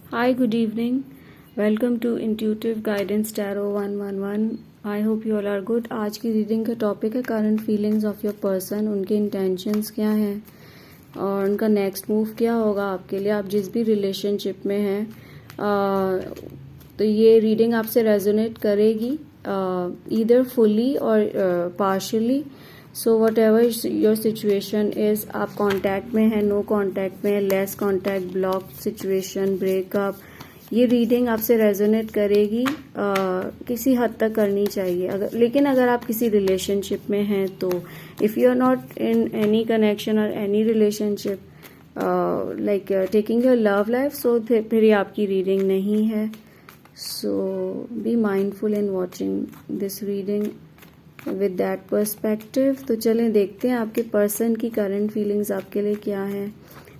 Hi, good evening. Welcome to Intuitive Guidance Tarot 111. I hope you all are good. आज की reading का topic है current feelings of your person. उनके intentions क्या हैं और उनका नेक्स्ट मूव क्या होगा आपके लिए, आप जिस भी रिलेशनशिप में हैं. तो ये रीडिंग आपसे रेजोनेट करेगी ईदर फुली और partially. So what ever your situation is, आप कांटेक्ट में हैं, नो कांटेक्ट में, less contact, block situation, breakup, ये रीडिंग आपसे रेजोनेट करेगी. किसी हद तक करनी चाहिए. लेकिन अगर आप किसी रिलेशनशिप में हैं तो if you are not in any connection और any relationship like taking your love life, so फिर ये आपकी रीडिंग नहीं है. So be mindful in watching this reading with that perspective. तो चलें देखते हैं आपके पर्सन की करंट फीलिंग्स आपके लिए क्या है.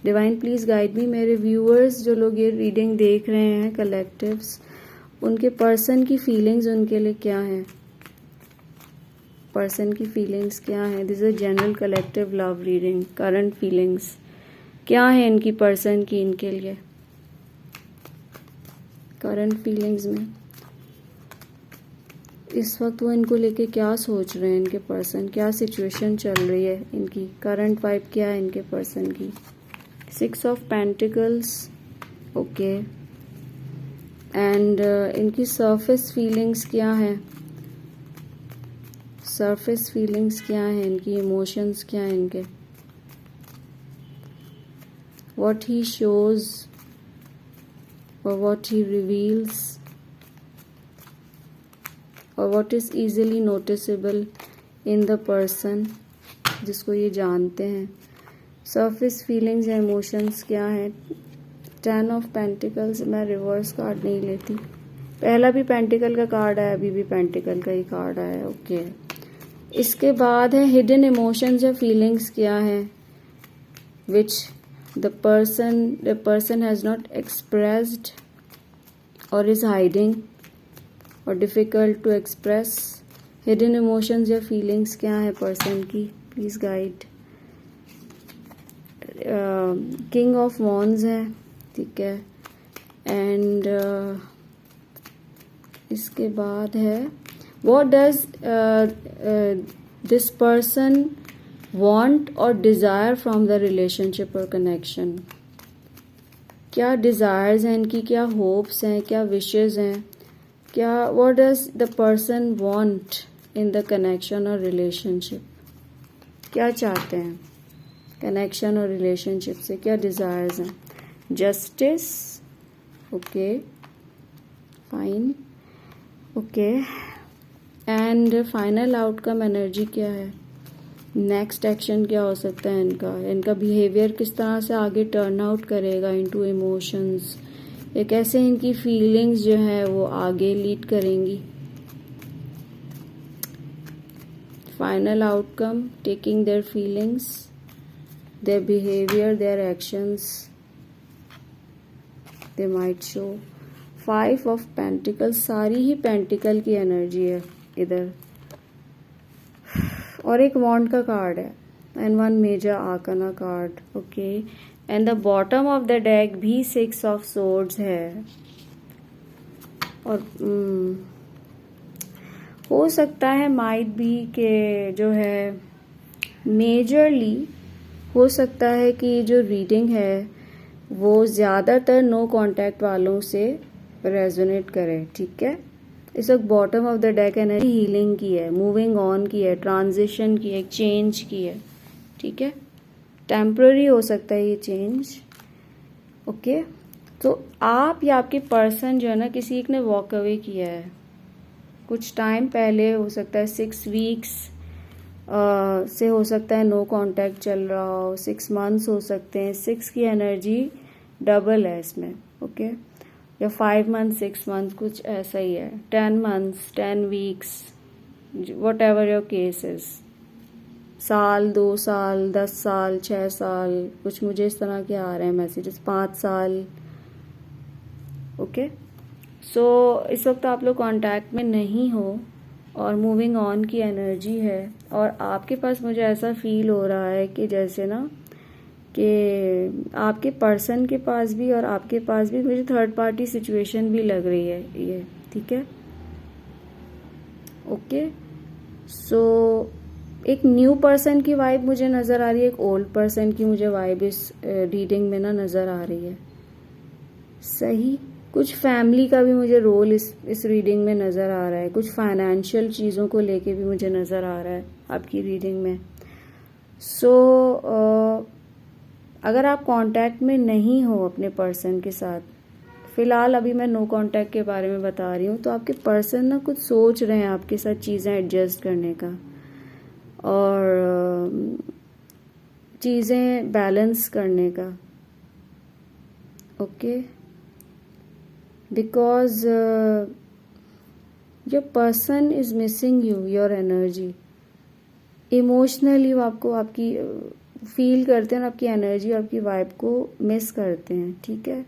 Divine please guide me. मेरे व्यूअर्स जो लोग ये रीडिंग देख रहे हैं, कलेक्टिव्स, उनके पर्सन की फीलिंग्स उनके लिए क्या है, पर्सन की फीलिंग्स क्या है. This is a general collective love reading. Current feelings क्या है इनकी, पर्सन की, इनके लिए करंट फीलिंग्स में इस वक्त वो इनको लेके क्या सोच रहे हैं. इनके पर्सन क्या सिचुएशन चल रही है, इनकी करंट वाइब क्या है इनके पर्सन की. 6 ऑफ पेंटिकल्स, ओके. एंड इनकी सरफेस फीलिंग्स क्या है, सरफेस फीलिंग्स क्या है इनकी, इमोशंस क्या है इनके. व्हाट ही शोज और व्हाट ही रिवील्स और what is easily noticeable in the person, जिसको ये जानते हैं. सरफेस फीलिंग्स या इमोशंस क्या है. 10 ऑफ पेंटिकल्स. मैं रिवर्स कार्ड नहीं लेती, पहला भी पेंटिकल का कार्ड आया, अभी भी पेंटिकल का ही कार्ड आया, ओके. इसके बाद है हिडन इमोशंस या फीलिंग्स क्या है which the person has not expressed और इज हाइडिंग और difficult to express. Hidden emotions या फीलिंग्स क्या है पर्सन की, please guide. King of wands है, ठीक है. एंड इसके बाद है what does this person want और डिजायर फ्रॉम द रिलेशनशिप और कनेक्शन. क्या डिजायर्स हैं इनकी, क्या होप्स हैं, क्या विशेज हैं, क्या what does the person want in the connection और रिलेशनशिप. क्या चाहते हैं कनेक्शन और रिलेशनशिप से, क्या डिजायर्स हैं. Justice, okay, fine, okay. And final outcome energy क्या है, नेक्स्ट एक्शन क्या हो सकता है इनका बिहेवियर किस तरह से आगे टर्न आउट करेगा इनटू इमोशंस, ये कैसे इनकी फीलिंग्स जो है वो आगे लीड करेंगी. Final outcome, taking their feelings, their behavior, their actions they might show. 5 of Pentacles, सारी ही पेंटिकल की एनर्जी है इधर, और एक वॉन्ड का कार्ड है and 1 major arcana card, okay. And the bottom of the deck भी 6 ऑफ सोर्ड्स है. और हो सकता है माइट बी के जो है मेजरली हो सकता है कि जो रीडिंग है वो ज़्यादातर नो कांटेक्ट वालों से रेजोनेट करे, ठीक है. इस वक्त bottom of the deck energy healing की है, मूविंग ऑन की है, ट्रांजिशन की है, चेंज की है, ठीक है. टेम्पररी हो सकता है ये चेंज, ओके. तो आप या आपके पर्सन जो है ना, किसी एक ने वॉक अवे किया है कुछ टाइम पहले, हो सकता है 6 वीक्स से हो सकता है नो कांटेक्ट चल रहा हो, 6 मंथ्स हो सकते हैं. 6 की एनर्जी डबल है इसमें, ओके. या 5 मंथ 6 मंथ कुछ ऐसा ही है. 10 months 10 weeks, what ever your case is. साल, 2 साल, 10 साल, 6 साल, कुछ मुझे इस तरह के आ रहे हैं मैसेजेस. 5 साल, ओके. सो इस वक्त आप लोग कांटेक्ट में नहीं हो और मूविंग ऑन की एनर्जी है. और आपके पास मुझे ऐसा फील हो रहा है कि जैसे ना कि आपके पर्सन के पास भी और आपके पास भी मुझे थर्ड पार्टी सिचुएशन भी लग रही है ये, ठीक है। ओके, सो एक न्यू पर्सन की वाइब मुझे नज़र आ रही है, एक ओल्ड पर्सन की मुझे वाइब इस रीडिंग में ना नज़र आ रही है। सही, कुछ फैमिली का भी मुझे रोल इस रीडिंग में नज़र आ रहा है, कुछ फाइनेंशियल चीज़ों को लेके भी मुझे नज़र आ रहा है आपकी रीडिंग में। सो अगर आप कांटेक्ट में नहीं हो अपने पर्सन के साथ, फ़िलहाल अभी मैं नो कांटेक्ट के बारे में बता रही हूँ, तो आपके पर्सन ना कुछ सोच रहे हैं आपके साथ चीज़ें एडजस्ट करने का और चीज़ें बैलेंस करने का। Okay, because your person is missing you, your energy. Emotionally वो आपको आपकी फील करते हैं और आपकी एनर्जी और आपकी वाइब को मिस करते हैं, ठीक है।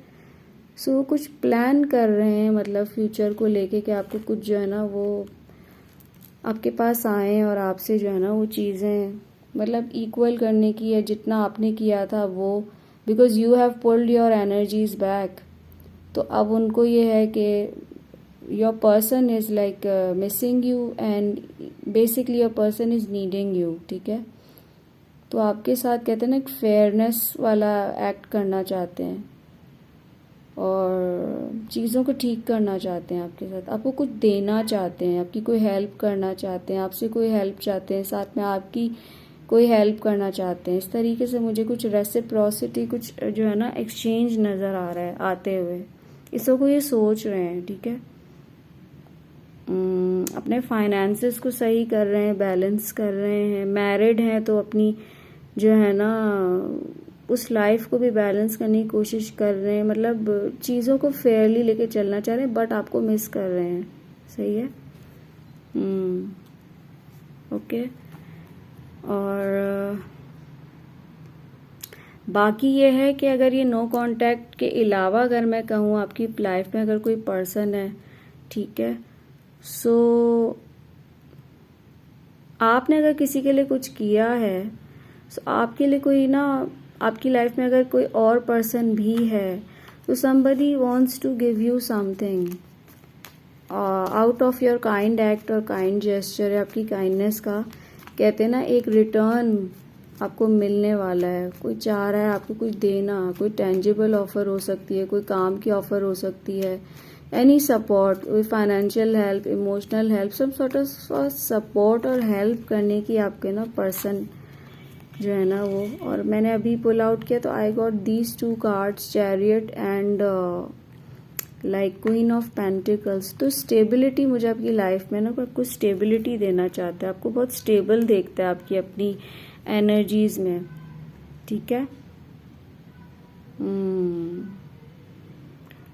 सो कुछ प्लान कर रहे हैं, मतलब फ्यूचर को लेके कि आपको कुछ जो है ना वो आपके पास आए और आपसे जो है ना वो चीज़ें मतलब इक्वल करने की, या जितना आपने किया था वो, because you have pulled your energies back. तो अब उनको ये है कि your person is like missing you and basically your person is needing you, ठीक है। तो आपके साथ कहते हैं ना एक फेयरनेस वाला एक्ट करना चाहते हैं और चीज़ों को ठीक करना चाहते हैं आपके साथ, आपको कुछ देना चाहते हैं, आपकी कोई हेल्प करना चाहते हैं, आपसे कोई हेल्प चाहते हैं, साथ में आपकी कोई हेल्प करना चाहते हैं। इस तरीके से मुझे कुछ रेसिप्रोसिटी, कुछ जो है ना एक्सचेंज नज़र आ रहा है आते हुए। इसको को ये सोच रहे हैं, ठीक है। अपने फाइनेंसेस को सही कर रहे हैं, बैलेंस कर रहे हैं। मैरिड हैं तो अपनी जो है ना उस लाइफ को भी बैलेंस करने की कोशिश कर रहे हैं, मतलब चीज़ों को फेयरली लेके चलना चाह रहे हैं, बट आपको मिस कर रहे हैं। सही है। ओके, और बाकी ये है कि अगर ये नो कांटेक्ट के अलावा अगर मैं कहूँ आपकी लाइफ में अगर कोई पर्सन है, ठीक है, सो आपने अगर किसी के लिए कुछ किया है, सो आपके लिए कोई ना आपकी लाइफ में अगर कोई और पर्सन भी है, तो somebody wants to give you something out of your kind act और काइंड जेस्चर, आपकी काइंडनेस का कहते हैं ना एक रिटर्न आपको मिलने वाला है। कोई चाह रहा है आपको कुछ देना, कोई टेंजिबल ऑफर हो सकती है, कोई काम की ऑफर हो सकती है, एनी सपोर्ट, कोई फाइनेंशियल हेल्प, इमोशनल हेल्प, सब सॉर्ट ऑफ सपोर्ट और हेल्प करने की आपके ना पर्सन जो है ना वो। और मैंने अभी पुल आउट किया तो I got these two cards, chariot and like queen of pentacles. तो स्टेबिलिटी मुझे आपकी लाइफ में ना आपको स्टेबिलिटी देना चाहता है, आपको बहुत स्टेबल देखता है आपकी अपनी एनर्जीज में, ठीक है।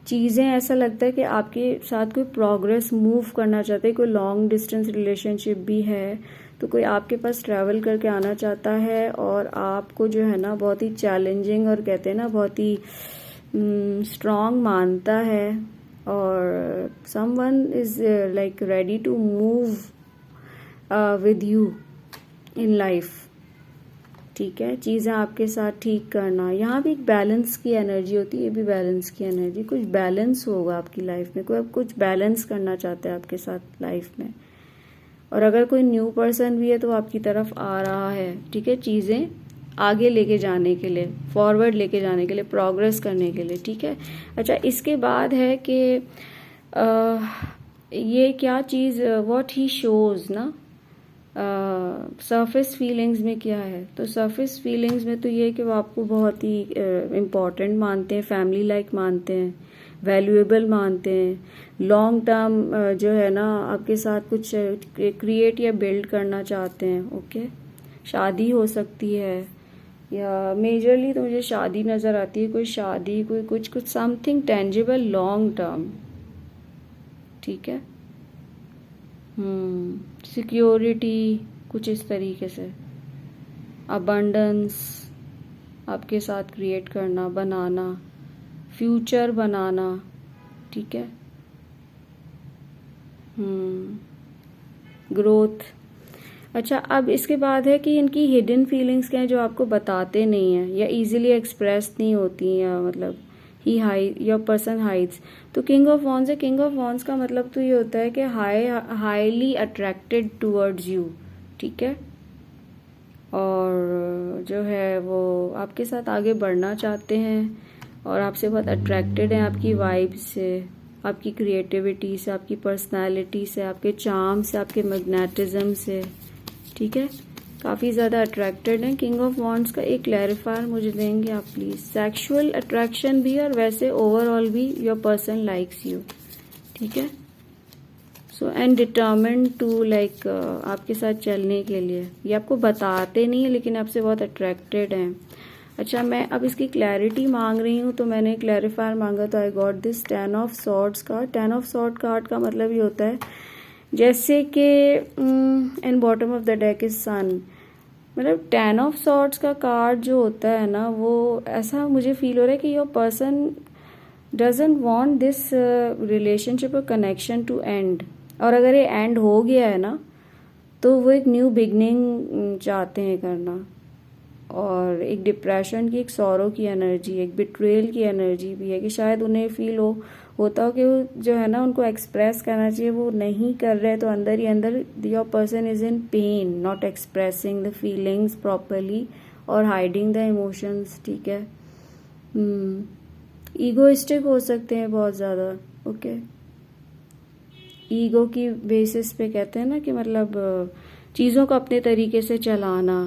चीज़ें ऐसा लगता है कि आपके साथ कोई प्रोग्रेस मूव करना चाहते हैं, कोई लॉन्ग डिस्टेंस रिलेशनशिप भी है तो कोई आपके पास ट्रैवल करके आना चाहता है और आपको जो है ना बहुत ही चैलेंजिंग और कहते हैं ना बहुत ही स्ट्रॉन्ग मानता है, और someone is like ready to move with you in life, ठीक है। चीज़ें आपके साथ ठीक करना, यहाँ भी एक बैलेंस की एनर्जी होती है, ये भी बैलेंस की एनर्जी, कुछ बैलेंस होगा आपकी लाइफ में, कोई अब कुछ बैलेंस करना चाहता है आपके साथ लाइफ में। और अगर कोई न्यू पर्सन भी है तो आपकी तरफ आ रहा है, ठीक है, चीज़ें आगे लेके जाने के लिए, फॉरवर्ड लेके जाने के लिए, प्रोग्रेस करने के लिए, ठीक है। अच्छा, इसके बाद है कि ये क्या चीज़ व्हाट ही शोज ना सरफेस फीलिंग्स में क्या है, तो सरफेस फीलिंग्स में तो ये है कि वो आपको बहुत ही इम्पोर्टेंट मानते हैं, फैमिली लाइक मानते हैं, वैल्यूएबल मानते हैं, लॉन्ग टर्म जो है ना आपके साथ कुछ क्रिएट या बिल्ड करना चाहते हैं। ओके, शादी हो सकती है या मेजरली तो मुझे शादी नज़र आती है, कोई शादी, कोई कुछ समथिंग टेंजिबल लॉन्ग टर्म, ठीक है। सिक्योरिटी कुछ इस तरीके से, अबंडेंस आपके साथ क्रिएट करना, बनाना, फ्यूचर बनाना, ठीक है। ग्रोथ, अच्छा, अब इसके बाद है कि इनकी हिडन फीलिंग्स क्या हैं जो आपको बताते नहीं हैं या इजीली एक्सप्रेस नहीं होती, या मतलब ही हाई योर पर्सन हाइड्स। तो किंग ऑफ वॉन्ड्स है, किंग ऑफ वॉन्ड्स का मतलब तो ये होता है कि हाईली अट्रैक्टेड टूवर्ड्स यू, ठीक है, और जो है वो आपके साथ आगे बढ़ना चाहते हैं और आपसे बहुत अट्रैक्टेड हैं आपकी वाइब से, आपकी क्रिएटिविटी से, आपकी पर्सनालिटी से, आपके चार्म से, आपके मैग्नेटिज्म से, ठीक है, काफ़ी ज़्यादा अट्रैक्टेड हैं। किंग ऑफ वॉन्ड्स का एक क्लैरिफायर मुझे देंगे आप प्लीज़। सेक्सुअल अट्रैक्शन भी और वैसे ओवरऑल भी योर पर्सन लाइक्स यू, ठीक है। So and determined to like आपके साथ चलने के लिए, ये आपको बताते नहीं है लेकिन आपसे बहुत अट्रैक्टेड हैं। अच्छा, मैं अब इसकी क्लैरिटी मांग रही हूँ, तो मैंने क्लैरिफायर मांगा तो I got this 10 of swords card. 10 of sword card का मतलब ये होता है जैसे कि in bottom of the deck is sun, मतलब 10 ऑफ सॉर्ड्स का कार्ड जो होता है ना, वो ऐसा मुझे फील हो रहा है कि your person doesn't want this relationship और कनेक्शन टू एंड, और अगर ये एंड हो गया है ना तो वो एक न्यू बिगनिंग चाहते हैं करना, और एक डिप्रेशन की, एक सॉरो की एनर्जी, एक बिट्रेयल की एनर्जी भी है कि शायद उन्हें फील होता हो कि वो जो है ना उनको एक्सप्रेस करना चाहिए, वो नहीं कर रहे, तो अंदर ही अंदर your person is in pen, not expressing the feelings properly और हाइडिंग द इमोशंस, ठीक है। ईगोइस्टिक हो सकते हैं बहुत ज़्यादा, ओके। ईगो की बेसिस पे कहते हैं ना कि मतलब चीज़ों को अपने तरीके से चलाना,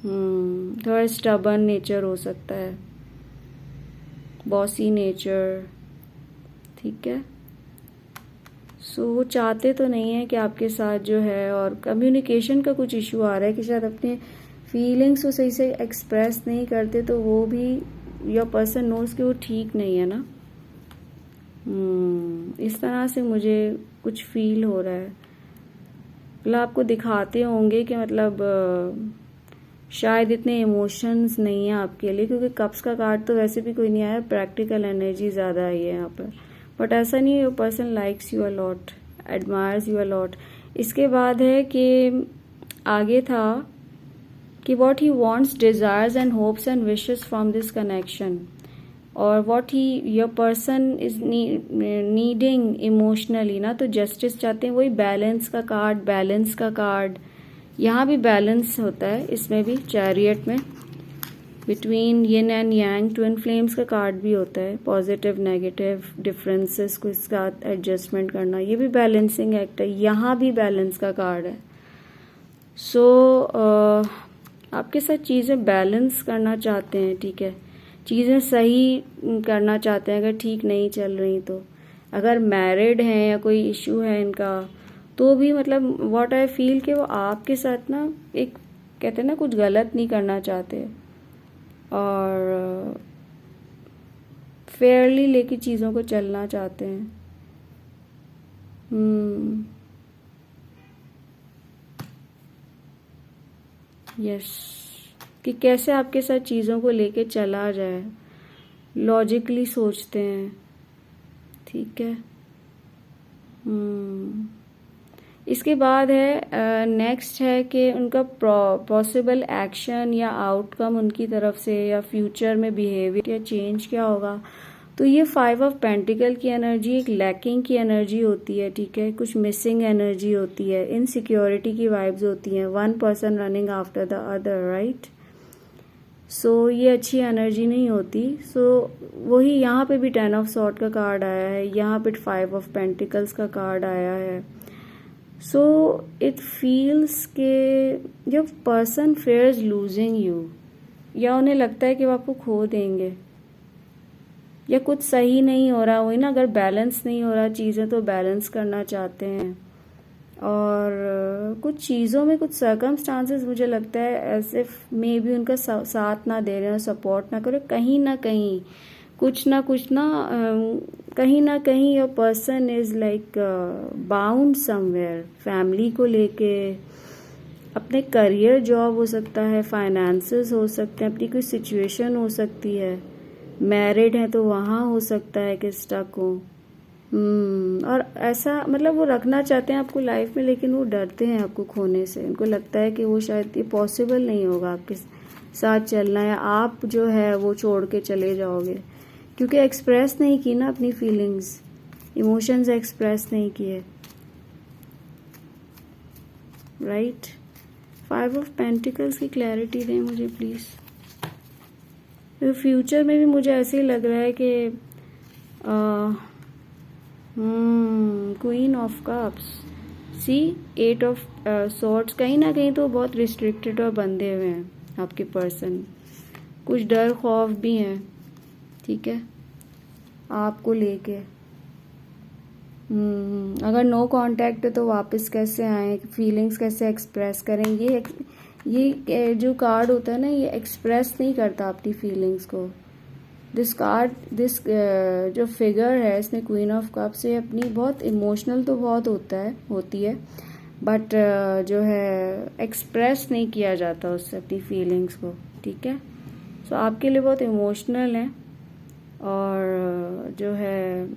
थोड़ा स्टबर्न नेचर हो सकता है, बॉसी नेचर, ठीक है। सो वो चाहते तो नहीं है कि आपके साथ जो है, और कम्युनिकेशन का कुछ इशू आ रहा है कि शायद अपने फीलिंग्स को सही से एक्सप्रेस नहीं करते, तो वो भी योर पर्सन नोज कि वो ठीक नहीं है ना। इस तरह से मुझे कुछ फील हो रहा है, मतलब आपको दिखाते होंगे कि मतलब शायद इतने इमोशंस नहीं है आपके लिए, क्योंकि कप्स का कार्ड तो वैसे भी कोई नहीं आया, प्रैक्टिकल एनर्जी ज़्यादा आई है यहाँ पर, बट ऐसा नहीं है, your person likes you a lot, admires you a lot. इसके बाद है कि आगे था कि what he wants, desires and hopes and wishes from this connection, और what he your person is needing emotionally ना, तो जस्टिस चाहते हैं, वही बैलेंस का कार्ड, बैलेंस का कार्ड, यहाँ भी बैलेंस होता है, इसमें भी चैरियट में between yin and yang, twin flames का कार्ड भी होता है, पॉजिटिव नेगेटिव डिफरेंसेस को इसका एडजस्टमेंट करना, ये भी बैलेंसिंग एक्ट है, यहाँ भी बैलेंस का कार्ड है। सो आपके साथ चीज़ें बैलेंस करना चाहते हैं, ठीक है, चीज़ें सही करना चाहते हैं, अगर ठीक नहीं चल रही तो, अगर मैरिड हैं या कोई इशू है इनका, तो भी मतलब व्हाट आई फील कि वो आपके साथ ना एक कहते हैं ना कुछ गलत नहीं करना चाहते, और फेयरली लेके चीज़ों को चलना चाहते हैं। यस, कि कैसे आपके साथ चीज़ों को लेके चला जाए, लॉजिकली सोचते हैं, ठीक है। इसके बाद है नेक्स्ट है कि उनका पॉसिबल एक्शन या आउटकम उनकी तरफ से, या फ्यूचर में बिहेवियर या चेंज क्या होगा। तो ये 5 ऑफ पेंटिकल की एनर्जी एक लैकिंग की एनर्जी होती है, ठीक है, कुछ मिसिंग एनर्जी होती है, इनसिक्योरिटी की वाइब्स होती हैं, one person running after the other, right. So ये अच्छी एनर्जी नहीं होती। सो वही यहाँ पे भी 10 ऑफ सॉर्ड का कार्ड आया है, यहाँ पे 5 ऑफ पेंटिकल्स का कार्ड आया है। सो इट फील्स के जब पर्सन फेयर्स लूजिंग यू, या उन्हें लगता है कि वो आपको खो देंगे, या कुछ सही नहीं हो रहा, वही ना, अगर बैलेंस नहीं हो रहा चीज़ें तो बैलेंस करना चाहते हैं, और कुछ चीज़ों में कुछ सर्कमस्टांसेस मुझे लगता है ऐसे मे भी उनका साथ ना दे रहे हो, सपोर्ट ना करो, कहीं ना कहीं कुछ ना कहीं ना कहीं your person is like bound somewhere, family को लेके, अपने करियर, जॉब हो सकता है, फाइनेंसेस हो सकते हैं, अपनी कोई सिचुएशन हो सकती है, मैरिड है तो वहाँ हो सकता है कि स्टक हो, और ऐसा मतलब वो रखना चाहते हैं आपको लाइफ में, लेकिन वो डरते हैं आपको खोने से। उनको लगता है कि वो शायद ये पॉसिबल नहीं होगा आपके साथ चलना, या आप जो है वो छोड़ के चले जाओगे, क्योंकि एक्सप्रेस नहीं की ना अपनी फीलिंग्स, इमोशंस एक्सप्रेस नहीं किए। राइट। 5 ऑफ पेंटिकल्स की क्लैरिटी दें मुझे प्लीज। फ्यूचर में भी मुझे ऐसे ही लग रहा है कि queen of cups, see 8 of swords, कहीं ना कहीं तो बहुत रिस्ट्रिक्टेड और बंधे हुए हैं आपके पर्सन। कुछ डर खौफ भी हैं, ठीक है, आपको लेके। अगर नो कांटेक्ट है तो वापस कैसे आए, फीलिंग्स कैसे एक्सप्रेस करेंगे। ये जो कार्ड होता है ना, ये एक्सप्रेस नहीं करता अपनी फीलिंग्स को। दिस जो फिगर है इसमें क्वीन ऑफ कप्स, ये अपनी बहुत इमोशनल तो बहुत होती है, बट जो है एक्सप्रेस नहीं किया जाता उससे अपनी फीलिंग्स को, ठीक है। सो आपके लिए बहुत इमोशनल है, और जो है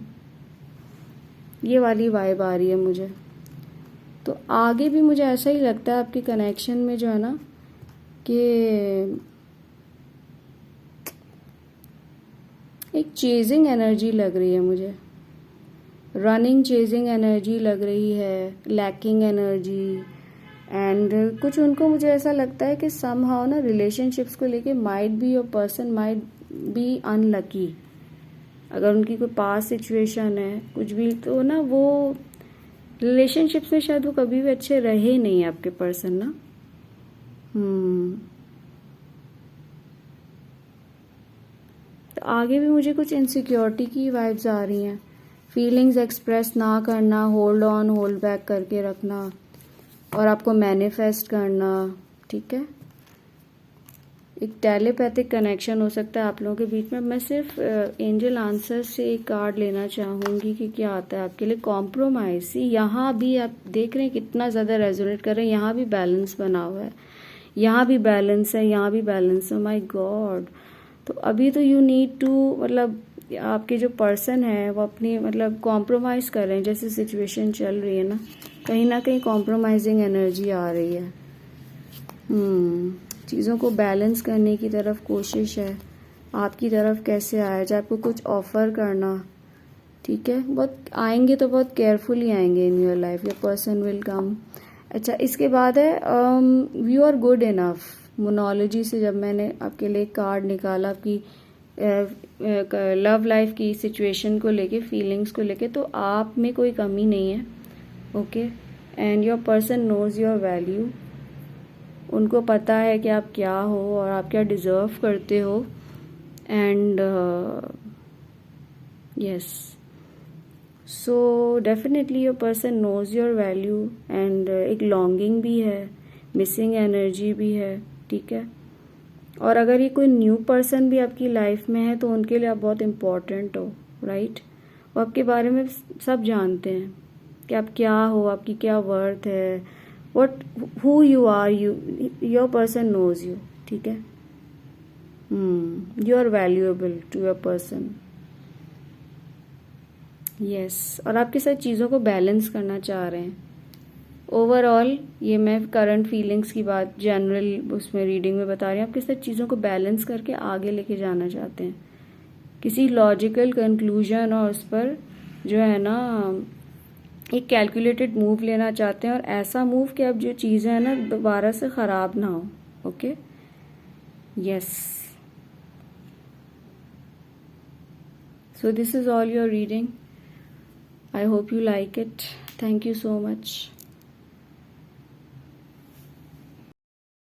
ये वाली वाइब आ रही है मुझे। तो आगे भी मुझे ऐसा ही लगता है आपके कनेक्शन में जो है ना, कि एक चेजिंग एनर्जी लग रही है मुझे, रनिंग चेजिंग एनर्जी लग रही है, लैकिंग एनर्जी। एंड कुछ उनको मुझे ऐसा लगता है कि समहाउ ना रिलेशनशिप्स को लेके might be your person might be unlucky. अगर उनकी कोई पास्ट सिचुएशन है कुछ भी, तो ना वो रिलेशनशिप्स में शायद वो कभी भी अच्छे रहे नहीं आपके पर्सन ना। तो आगे भी मुझे कुछ इनसिक्योरिटी की वाइब्स आ रही हैं, फीलिंग्स एक्सप्रेस ना करना, होल्ड ऑन होल्ड बैक करके रखना, और आपको मैनिफेस्ट करना, ठीक है। एक टेलीपैथिक कनेक्शन हो सकता है आप लोगों के बीच में। मैं सिर्फ एंजल आंसर से एक कार्ड लेना चाहूँगी कि क्या आता है आपके लिए। कॉम्प्रोमाइज, यहाँ भी आप देख रहे हैं कितना ज़्यादा रेजोनेट कर रहे हैं, यहाँ भी बैलेंस बना हुआ है, यहाँ भी बैलेंस है, यहाँ भी बैलेंस है। My God. तो अभी तो यू नीड टू, मतलब आपके जो पर्सन है वो अपनी मतलब कॉम्प्रोमाइज़ कर रहे हैं, जैसे सिचुएशन चल रही है ना कहीं कॉम्प्रोमाइजिंग एनर्जी आ रही है। चीज़ों को बैलेंस करने की तरफ कोशिश है आपकी तरफ। कैसे आया जाए, आपको कुछ ऑफर करना, ठीक है। बहुत आएंगे तो बहुत केयरफुली आएंगे in your life, your person will come. अच्छा, इसके बाद है यू आर गुड इनफ। मोनोलॉजी से जब मैंने आपके लिए कार्ड निकाला आपकी लव लाइफ की सिचुएशन को लेके, फीलिंग्स को लेके, तो आप में कोई कमी नहीं है, okay. And your person knows your value. उनको पता है कि आप क्या हो और आप क्या डिज़र्व करते हो। And yes, so definitely your person knows your value. And एक लॉन्गिंग भी है, मिसिंग एनर्जी भी है, ठीक है। और अगर ये कोई न्यू पर्सन भी आपकी लाइफ में है तो उनके लिए आप बहुत इम्पोर्टेंट हो, राइट। वो आपके बारे में सब जानते हैं कि आप क्या हो, आपकी क्या वर्थ है, who you are, your person knows you, ठीक है। you are valuable to your person, yes। और आपके साथ चीज़ों को बैलेंस करना चाह रहे हैं। ओवरऑल ये मैं करंट फीलिंग्स की बात जनरल उसमें रीडिंग में बता रही हूँ। आपके साथ चीज़ों को बैलेंस करके आगे लेके जाना चाहते हैं, किसी लॉजिकल कंक्लूजन और उस पर जो है ना एक कैलकुलेटेड मूव लेना चाहते हैं, और ऐसा मूव कि अब जो चीज़ें हैं ना दोबारा से ख़राब ना हो, okay. Yes, so this is all your reading. I hope you like it. Thank you so much.